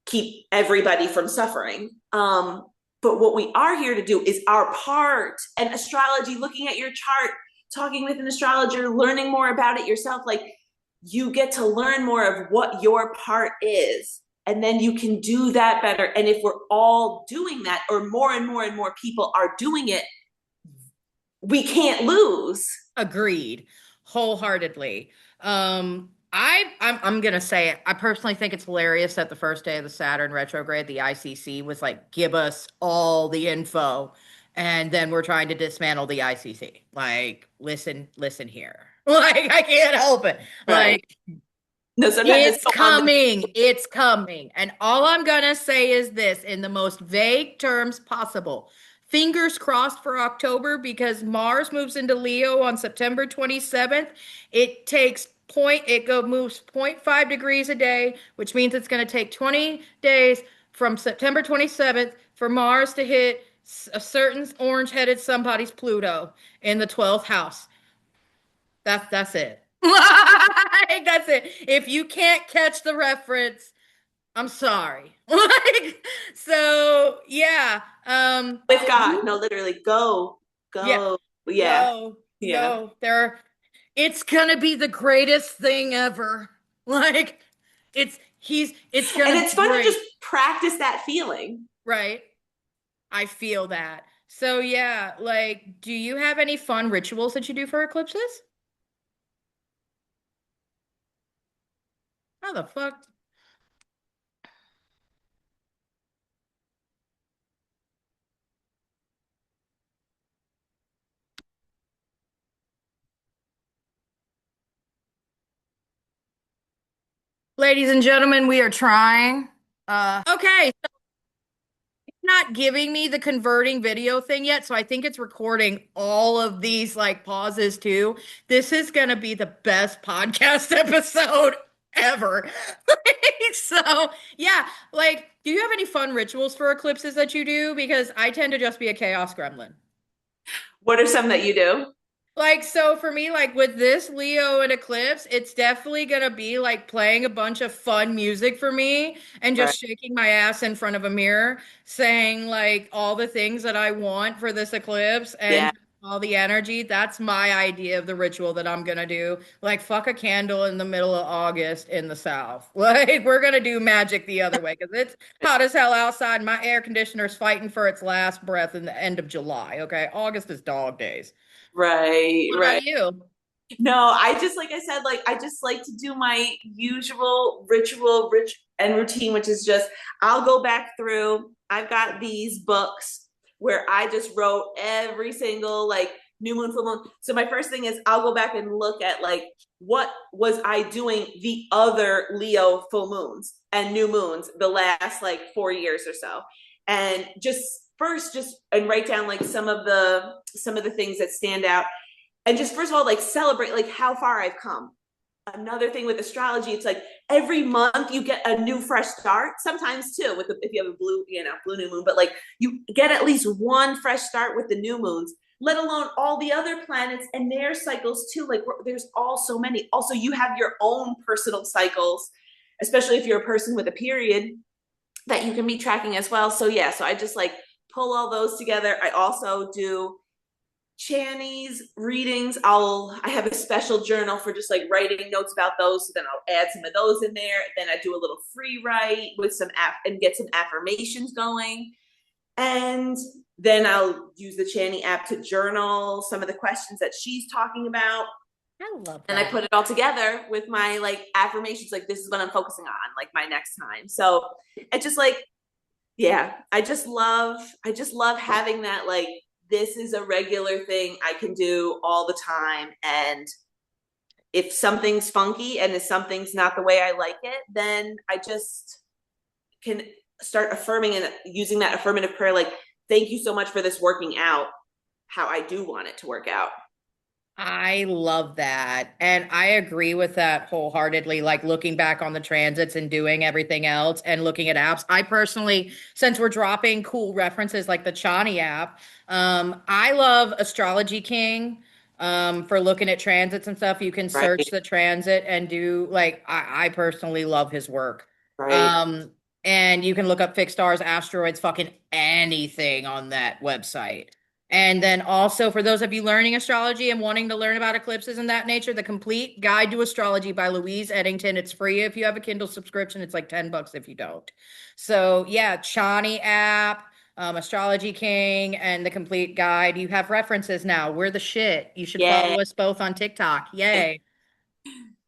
keep everybody from suffering. But what we are here to do is our part. And astrology, looking at your chart, talking with an astrologer, learning more about it yourself, like you get to learn more of what your part is. And then you can do that better. And if we're all doing that, or more and more and more people are doing it, we can't lose. Agreed, wholeheartedly. I'm gonna say it. I personally think it's hilarious that the first day of the Saturn retrograde, the ICC was like, give us all the info, and then we're trying to dismantle the ICC. Like, listen here. Like, I can't help it. Right. Like, No, sometimes it's it's so on the coming. It's coming. And all I'm going to say is this in the most vague terms possible. Fingers crossed for October because Mars moves into Leo on September 27th. It takes moves zero point 0.5 degrees a day, which means it's going to take 20 days from September 27th for Mars to hit a certain orange-headed somebody's Pluto in the 12th house. That's it. Like, that's it. If you can't catch the reference, I'm sorry. Like, so yeah. with God. You, No, literally, go, yeah, go. Yeah, go, yeah. go. It's gonna be the greatest thing ever. Like, it's And gonna it's be fun to just great, practice that feeling. right? I feel that. So yeah, like, do you have any fun rituals that you do for eclipses? How the fuck? Ladies and gentlemen, we are trying. Okay, it's not giving me the converting video thing yet, so I think it's recording all of these like pauses too. This is gonna be the best podcast episode ever. So, yeah, like, do you have any fun rituals for eclipses that you do? Because I tend to just be a chaos gremlin. What are some that you do? Like, so for me, like with this Leo and Eclipse, it's definitely gonna be like playing a bunch of fun music for me and Right. just shaking my ass in front of a mirror, saying like all the things that I want for this eclipse Yeah. and all the energy. That's my idea of the ritual that I'm gonna do. Like, fuck a candle in the middle of August in the South. Like, we're gonna do magic the other way because it's hot as hell outside. My air conditioner's fighting for its last breath in the end of July. Okay, August is dog days. Right, What right. about you? No, I just like I said, like I just like to do my usual ritual, rich and routine, which is just I'll go back through. I've got these books where I just wrote every single like new moon, full moon. So my first thing is I'll go back and look at like what was I doing the other Leo full moons and new moons the last like 4 years or so. And just first just and write down like some of the things that stand out and just first of all like celebrate like how far I've come. Another thing with astrology, it's like every month you get a new fresh start, sometimes too with if you have a blue new moon, but like you get at least one fresh start with the new moons, let alone all the other planets and their cycles too. Like there's all so many. Also you have your own personal cycles, especially if you're a person with a period, that you can be tracking as well. So yeah, so I just like pull all those together. I also do Channy's readings. I have a special journal for just like writing notes about those. So then I'll add some of those in there. Then I do a little free write with some and get some affirmations going. And then I'll use the Channy app to journal some of the questions that she's talking about. I love And I that. put it all together with my like affirmations, like this is what I'm focusing on, like my next time. So it just like yeah, I just love having that like this is a regular thing I can do all the time. And if something's funky and if something's not the way I like it, then I just can start affirming and using that affirmative prayer like thank you so much for this working out how I do want it to work out. I love that. And I agree with that wholeheartedly. Like looking back on the transits and doing everything else and looking at apps. I personally, since we're dropping cool references like the Chani app, I love Astrology King. For looking at transits and stuff, you can search Right, the transit and do like I personally love his work. right. Um, and you can look up fixed stars, asteroids, fucking anything on that website. And then also for those of you learning astrology and wanting to learn about eclipses and that nature, the complete guide to astrology by Louise Eddington. It's free if you have a Kindle subscription. It's like $10 if you don't. So yeah, Chani app. Astrology King, and the Complete Guide. You have references now. We're the shit. You should Yeah. follow us both on TikTok. Yay.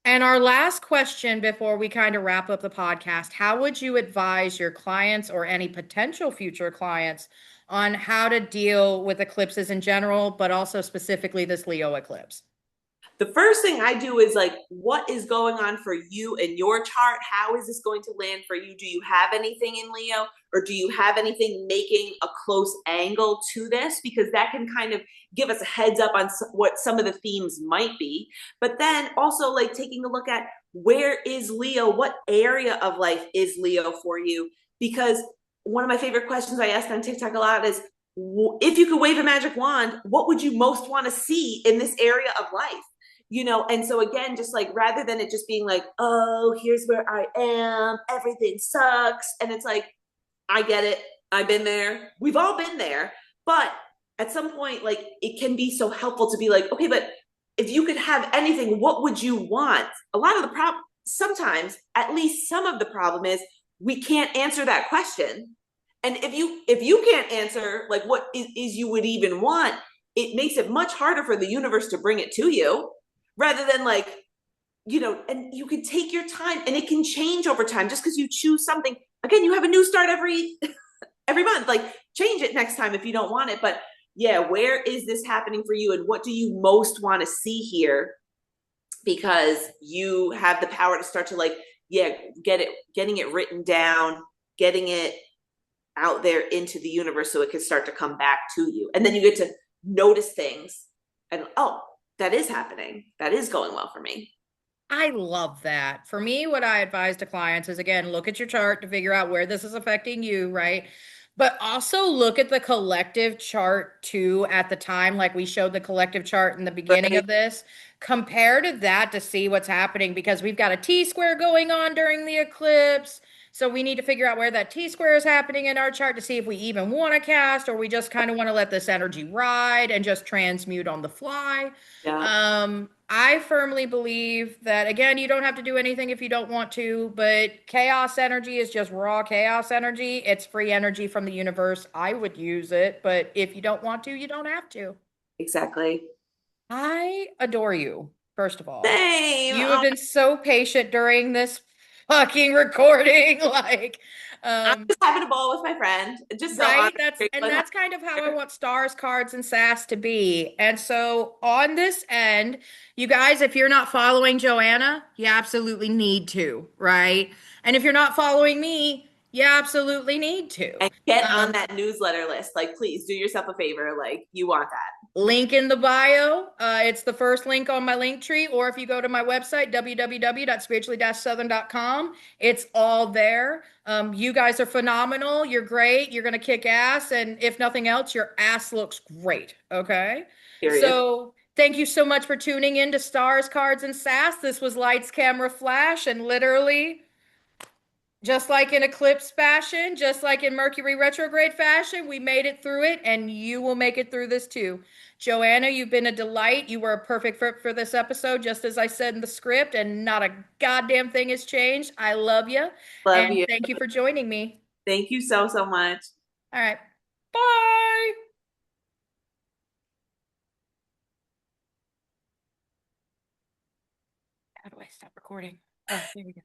And our last question before we kind of wrap up the podcast, how would you advise your clients or any potential future clients on how to deal with eclipses in general, but also specifically this Leo eclipse? The first thing I do is like, what is going on for you in your chart? How is this going to land for you? Do you have anything in Leo, or do you have anything making a close angle to this? Because that can kind of give us a heads up on what some of the themes might be. But then also like taking a look at, where is Leo? What area of life is Leo for you? Because one of my favorite questions I ask on TikTok a lot is, if you could wave a magic wand, what would you most want to see in this area of life? And so again, just like, rather than it just being like, oh, here's where I am, everything sucks, and it's like, I get it, I've been there, we've all been there. But at some point, like, it can be so helpful to be like, okay, but if you could have anything, what would you want? A lot of the problem, sometimes at least some of the problem is, we can't answer that question. And if you can't answer like what is you would even want, it makes it much harder for the universe to bring it to you, rather than like, and you can take your time, and it can change over time. Just because you choose something, again, you have a new start every month. Like, change it next time if you don't want it. But yeah, where is this happening for you, and what do you most want to see here? Because you have the power to start to like, yeah, getting it written down, getting it out there into the universe, so it can start to come back to you. And then you get to notice things, and oh, that is happening, that is going well for me. I love that. For me, what I advise to clients is again, look at your chart to figure out where this is affecting you, right? But also look at the collective chart too at the time, like we showed the collective chart in the beginning Right. of this. Compare to that to see what's happening because we've got a T square going on during the eclipse. So we need to figure out where that T square is happening in our chart to see if we even want to cast or we just kind of want to let this energy ride and just transmute on the fly. Yeah, I firmly believe that again, you don't have to do anything if you don't want to, but chaos energy is just raw chaos energy. It's free energy from the universe. I would use it, but if you don't want to, you don't have to. exactly. I adore you, first of all. Same. You have Oh, been so patient during this fucking recording. Like, I'm um, just having a ball with my friend, just so right? honored. That's kind of how I want stars, cards, and sass to be. And so on this end, you guys, if you're not following JoAnna, you absolutely need to, right? And if you're not following me, you absolutely need to. And get on Um, that newsletter list. Like, please do yourself a favor. Like, you want that. Link in the bio. It's the first link on my link tree, or if you go to my website, www.spiritually-southern.com, it's all there. You guys are phenomenal. You're great. You're going to kick ass. And if nothing else, your ass looks great. Okay. Period. So thank you so much for tuning in to Stars, Cards, and Sass. This was Lights, Camera, Flash, and literally just like in eclipse fashion, just like in Mercury retrograde fashion, we made it through it, and you will make it through this too. JoAnna, you've been a delight. You were a perfect fit for this episode, just as I said in the script, and not a goddamn thing has changed. I love you, Love and you. thank you for joining me. Thank you so, so much. All right. Bye. How do I stop recording? Oh, there we go.